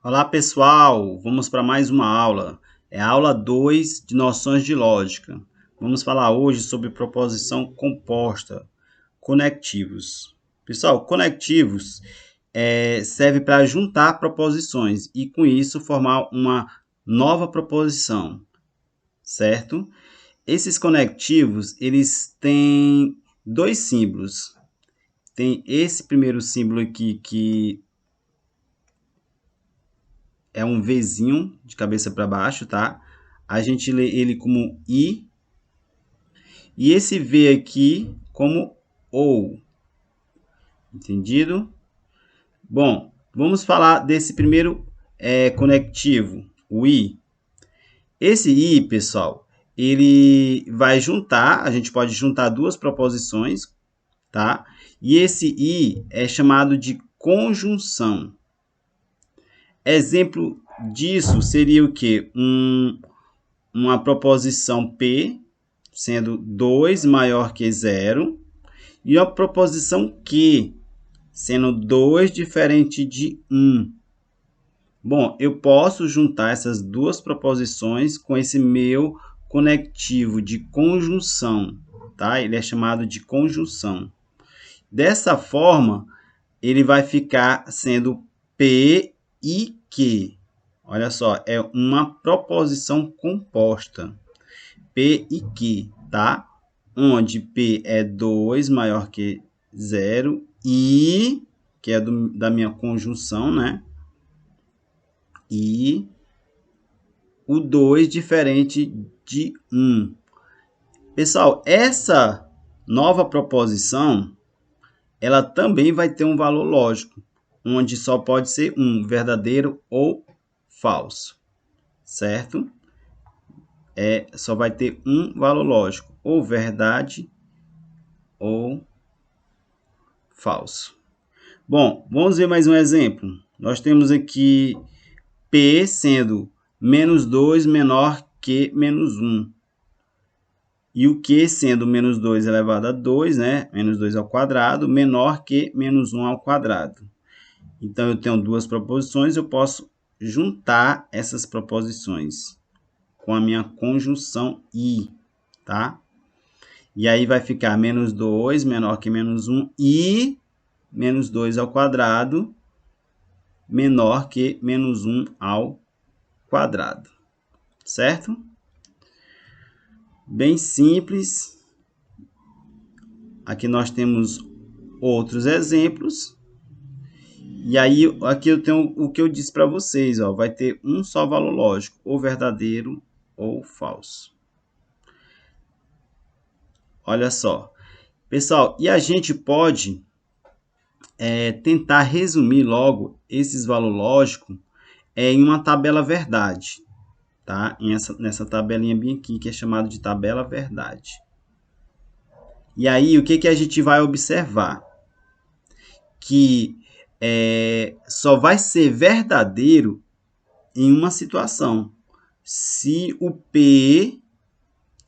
Olá pessoal, vamos para mais uma aula. É a aula 2 de noções de lógica. Vamos falar hoje sobre proposição composta, conectivos. Pessoal, conectivos serve para juntar proposições e com isso formar uma nova proposição, certo? Esses conectivos, eles têm dois símbolos. Tem esse primeiro símbolo aqui que é um Vzinho de cabeça para baixo, tá? A gente lê ele como I. E esse V aqui como OU. Entendido? Bom, vamos falar desse primeiro conectivo, o I. Esse I, pessoal, ele vai juntar, a gente pode juntar duas proposições, tá? E esse I é chamado de conjunção. Exemplo disso seria o quê? Uma proposição P, sendo 2 maior que 0, e uma proposição Q, sendo 2 diferente de 1. Bom, eu posso juntar essas duas proposições com esse meu conectivo de conjunção, tá? Ele é chamado de conjunção. Dessa forma, ele vai ficar sendo P e Q. Olha só, é uma proposição composta. P e Q, tá? Onde P é 2 maior que 0 e, que é da minha conjunção, né? E o 2 diferente de 1. Pessoal, essa nova proposição, ela também vai ter um valor lógico, onde só pode ser um, verdadeiro ou falso, certo? Só vai ter um valor lógico, ou verdade ou falso. Bom, vamos ver mais um exemplo. Nós temos aqui P sendo menos 2 menor que menos 1. E o Q sendo menos 2 elevado a 2, né? Menos 2 ao quadrado, menor que menos 1 ao quadrado. Então, eu tenho duas proposições, eu posso juntar essas proposições com a minha conjunção I, tá? E aí vai ficar menos 2 menor que menos 1 e menos 2 ao quadrado menor que menos 1 ao quadrado, certo? Bem simples. Aqui nós temos outros exemplos. E aí, aqui eu tenho o que eu disse para vocês, ó, vai ter um só valor lógico, ou verdadeiro ou falso. Olha só. Pessoal, e a gente pode tentar resumir logo esses valores lógicos em uma tabela verdade, tá? Nessa tabelinha bem aqui, que é chamada de tabela verdade. E aí, o que a gente vai observar? Que só vai ser verdadeiro em uma situação. Se o P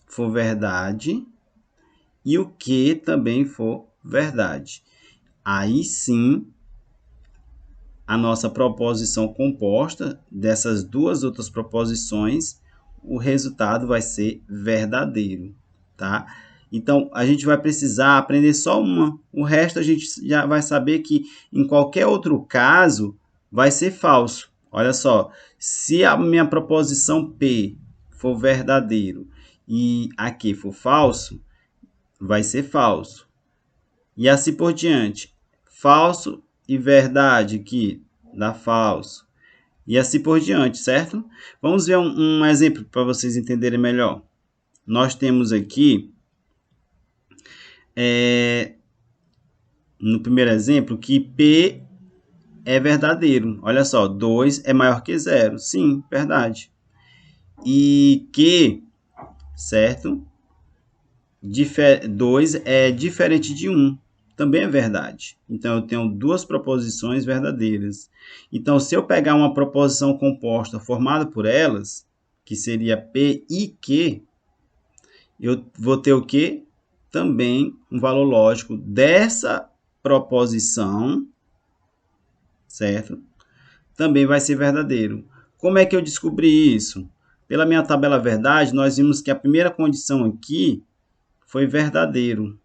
for verdade e o Q também for verdade. Aí sim, a nossa proposição composta dessas duas outras proposições, o resultado vai ser verdadeiro, tá? Então, a gente vai precisar aprender só uma. O resto a gente já vai saber que em qualquer outro caso vai ser falso. Olha só, se a minha proposição P for verdadeiro e aqui for falso, vai ser falso. E assim por diante. Falso e verdade que dá falso. E assim por diante, certo? Vamos ver um exemplo para vocês entenderem melhor. Nós temos aqui, no primeiro exemplo, que P é verdadeiro. Olha só, 2 é maior que 0. Sim, verdade. E Q, certo? 2 é diferente de 1. Também é verdade. Então, eu tenho duas proposições verdadeiras. Então, se eu pegar uma proposição composta formada por elas, que seria P e Q, eu vou ter o quê? Também um valor lógico dessa proposição, certo? também vai ser verdadeiro. Como é que eu descobri isso? Pela minha tabela verdade, nós vimos que a primeira condição aqui foi verdadeiro.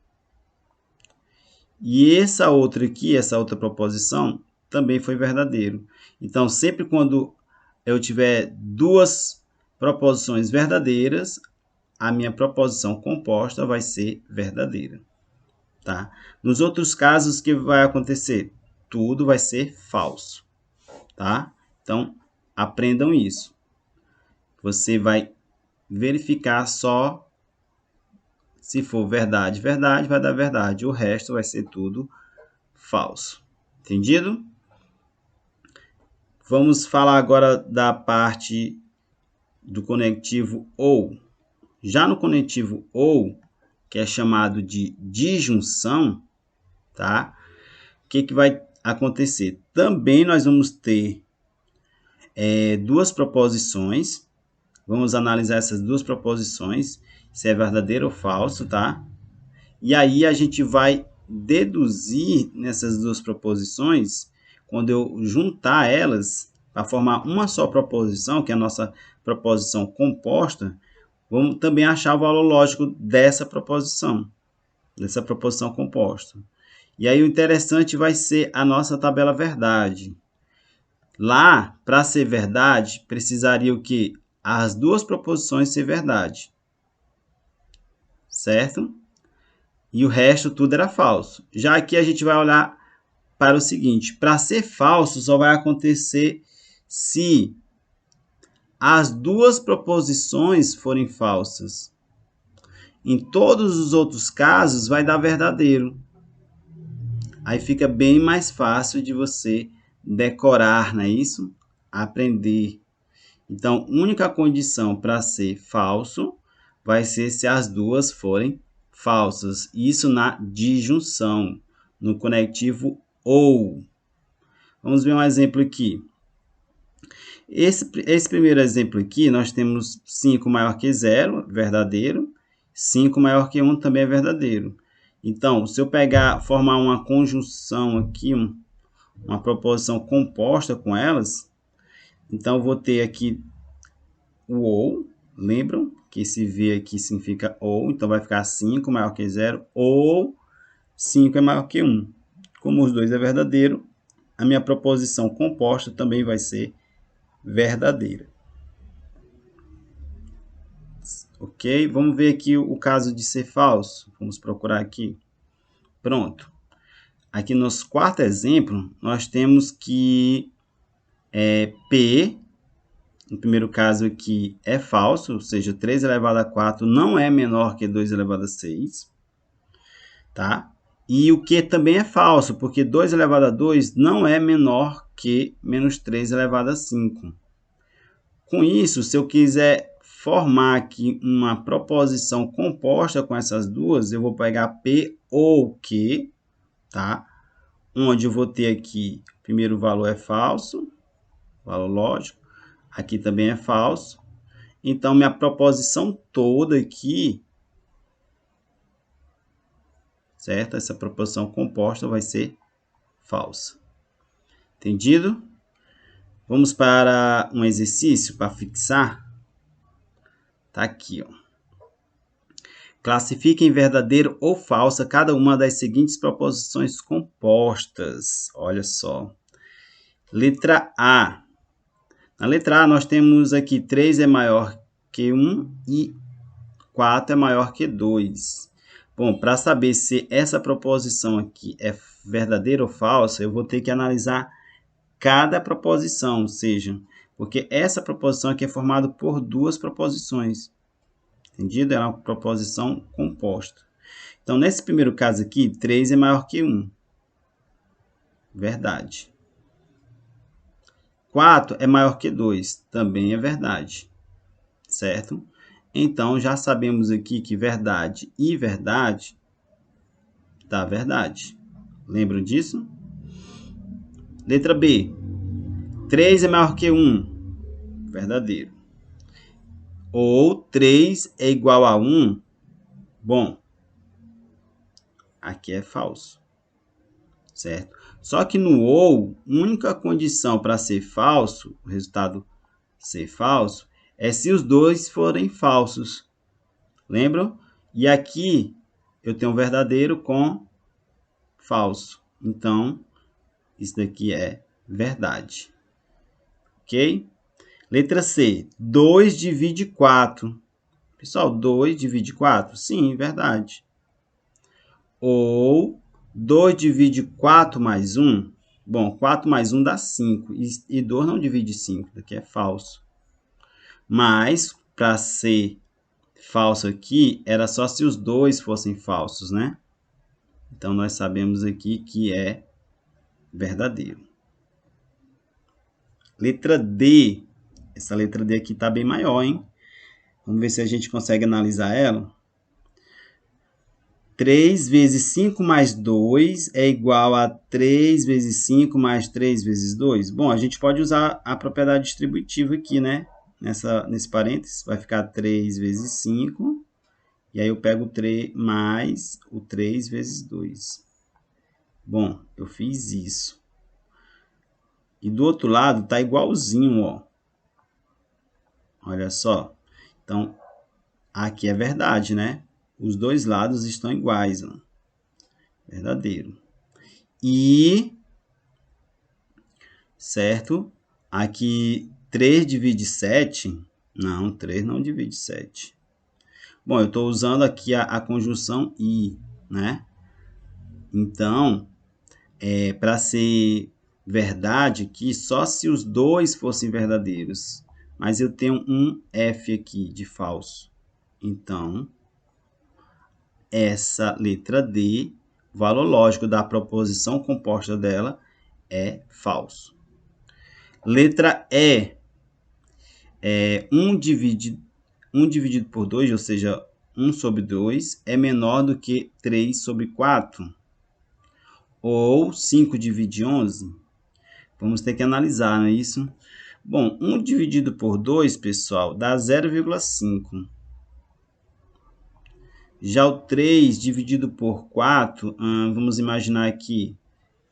E essa outra aqui, essa outra proposição, também foi verdadeiro. Então, sempre quando eu tiver duas proposições verdadeiras, a minha proposição composta vai ser verdadeira. Tá? Nos outros casos, o que vai acontecer? Tudo vai ser falso. Tá? Então, aprendam isso. Você vai verificar só se for verdade, verdade, vai dar verdade. O resto vai ser tudo falso. Entendido? Vamos falar agora da parte do conectivo ou. Já no conectivo ou, que é chamado de disjunção, tá? O que vai acontecer? Também nós vamos ter duas proposições. Vamos analisar essas duas proposições, se é verdadeiro ou falso, tá? E aí a gente vai deduzir nessas duas proposições, quando eu juntar elas para formar uma só proposição, que é a nossa proposição composta, vamos também achar o valor lógico dessa proposição composta. E aí o interessante vai ser a nossa tabela verdade. Lá, para ser verdade, precisaria o quê? As duas proposições ser verdade. Certo? E o resto tudo era falso. Já aqui a gente vai olhar para o seguinte, para ser falso só vai acontecer se as duas proposições forem falsas. Em todos os outros casos vai dar verdadeiro. Aí fica bem mais fácil de você decorar, não é isso? Aprender. Então, única condição para ser falso vai ser se as duas forem falsas. Isso na disjunção, no conectivo ou. Vamos ver um exemplo aqui. Esse primeiro exemplo aqui, nós temos 5 maior que 0, verdadeiro. 5 maior que 1 também é verdadeiro. Então, se eu formar uma conjunção aqui, uma proposição composta com elas, então eu vou ter aqui o ou, lembram que esse V aqui significa ou, então vai ficar 5 maior que 0, ou 5 é maior que 1. Como os dois é verdadeiro, a minha proposição composta também vai ser verdadeira. Ok? Vamos ver aqui o caso de ser falso. Vamos procurar aqui. Pronto. Aqui no nosso quarto exemplo, nós temos que P, no primeiro caso aqui, é falso, ou seja, 3 elevado a 4 não é menor que 2 elevado a 6. Tá? E o que também é falso, porque 2 elevado a 2 não é menor que menos 3 elevado a 5. Com isso, se eu quiser formar aqui uma proposição composta com essas duas, eu vou pegar P ou Q, tá? Onde eu vou ter aqui, o primeiro valor é falso, valor lógico, aqui também é falso. Então, minha proposição toda aqui, certo? Essa proposição composta vai ser falsa. Entendido? Vamos para um exercício para fixar. Tá aqui, ó. Classifique em verdadeiro ou falsa cada uma das seguintes proposições compostas. Olha só. Letra A. Na letra A, nós temos aqui 3 é maior que 1 e 4 é maior que 2. Bom, para saber se essa proposição aqui é verdadeira ou falsa, eu vou ter que analisar cada proposição, ou seja, porque essa proposição aqui é formada por duas proposições. Entendido? Ela é uma proposição composta. Então, nesse primeiro caso aqui, 3 é maior que 1. Verdade. 4 é maior que 2. Também é verdade. Certo? Então, já sabemos aqui que verdade e verdade dá verdade. Lembram disso? Letra B. 3 é maior que 1. Verdadeiro. Ou 3 é igual a 1. Bom, aqui é falso. certo? Só que no ou, única condição para ser falso, o resultado ser falso, é se os dois forem falsos. Lembram? E aqui eu tenho verdadeiro com falso. Então, isso daqui é verdade. Ok? Letra C. 2 divide 4. Pessoal, 2 divide 4? Sim, verdade. Ou 2 divide 4 mais 1? Bom, 4 mais 1 dá 5. E 2 não divide 5. Daqui é falso. Mas, para ser falso aqui, era só se os dois fossem falsos, né? Então, nós sabemos aqui que é verdadeiro. Letra D. Essa letra D aqui está bem maior, hein? Vamos ver se a gente consegue analisar ela. 3 vezes 5 mais 2 é igual a 3 vezes 5 mais 3 vezes 2? Bom, a gente pode usar a propriedade distributiva aqui, né? Nesse parênteses, vai ficar 3 vezes 5. E aí eu pego o 3 mais o 3 vezes 2. Bom, eu fiz isso. E do outro lado está igualzinho, ó. Olha só. Então, aqui é verdade, né? Os dois lados estão iguais, ó. Verdadeiro. E, certo? Aqui 3 divide 7. Não, 3 não divide 7. Bom, eu estou usando aqui a conjunção e, né? Então, para ser verdade aqui, só se os dois fossem verdadeiros. Mas eu tenho um F aqui de falso. Então, essa letra D, o valor lógico da proposição composta dela é falso. Letra E, 1 dividido por 2, ou seja, 1 sobre 2, é menor do que 3 sobre 4. Ou 5 divide 11. Vamos ter que analisar, não é isso? Bom, 1 dividido por 2, pessoal, dá 0,5. Já o 3 dividido por 4, vamos imaginar aqui.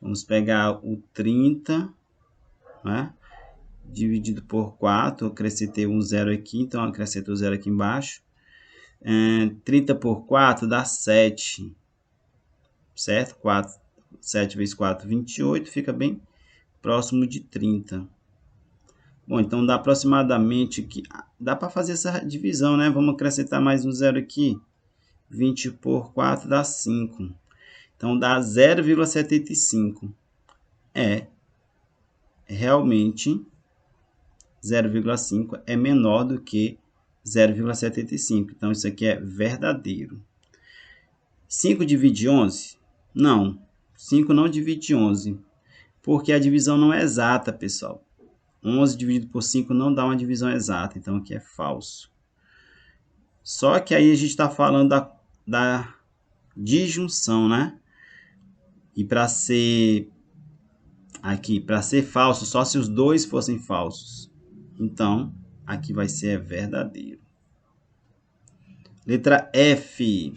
Vamos pegar o 30, né? Dividido por 4, eu acrescentei um zero aqui, então acrescento o zero aqui embaixo. 30 por 4 dá 7, certo? 7 vezes 4, 28, fica bem próximo de 30. Bom, então dá aproximadamente que dá para fazer essa divisão, né? Vamos acrescentar mais um zero aqui. 20 por 4 dá 5. Então dá 0,75. Realmente 0,5 é menor do que 0,75. Então isso aqui é verdadeiro. 5 divide 11? Não. 5 não divide 11. Porque a divisão não é exata, pessoal. 11 dividido por 5 não dá uma divisão exata. Então aqui é falso. Só que aí a gente está falando da disjunção, né? E para ser falso, só se os dois fossem falsos. Então, aqui vai ser verdadeiro. Letra F.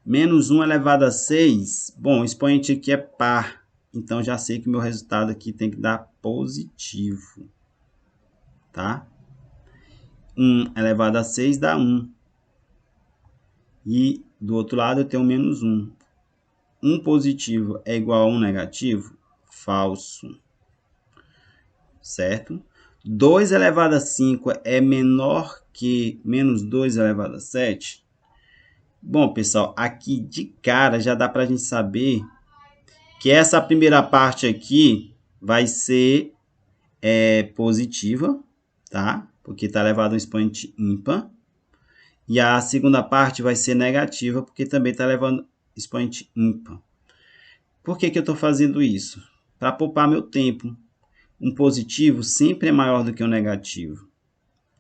Menos 1 elevado a 6. Bom, o expoente aqui é par. Então, já sei que o meu resultado aqui tem que dar positivo. Tá? 1 elevado a 6 dá 1. E do outro lado eu tenho menos 1. 1 positivo é igual a 1 negativo? Falso. Certo? 2 elevado a 5 é menor que menos 2 elevado a 7? Bom, pessoal, aqui de cara já dá para a gente saber que essa primeira parte aqui vai ser positiva, tá? Porque está elevado a um expoente ímpar. E a segunda parte vai ser negativa, porque também está elevando expoente ímpar. Por que eu estou fazendo isso? Para poupar meu tempo. Um positivo sempre é maior do que um negativo,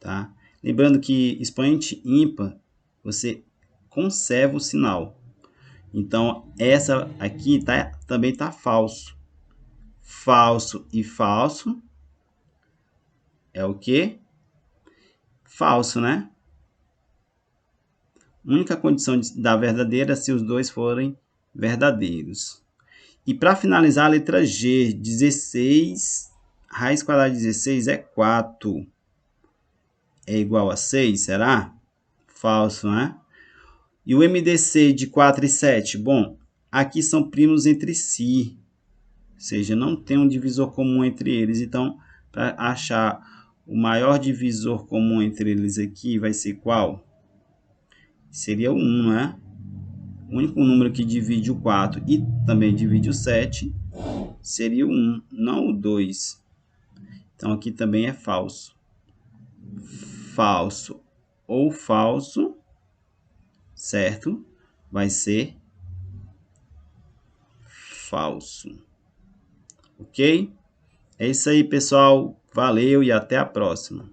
tá? Lembrando que expoente ímpar, você conserva o sinal. Então, essa aqui também está falso. Falso e falso é o quê? Falso, né? Única condição da verdadeira é se os dois forem verdadeiros. E para finalizar, a letra G, 16, raiz quadrada de 16 é 4. É igual a 6, será? Falso, né? E o MDC de 4 e 7? Bom, aqui são primos entre si. Ou seja, não tem um divisor comum entre eles. Então, para achar o maior divisor comum entre eles aqui, vai ser qual? Seria o 1, né? O único número que divide o 4 e também divide o 7 seria o 1, não o 2. Então, aqui também é falso. Falso ou falso, certo? Vai ser falso. Ok? É isso aí, pessoal. Valeu e até a próxima.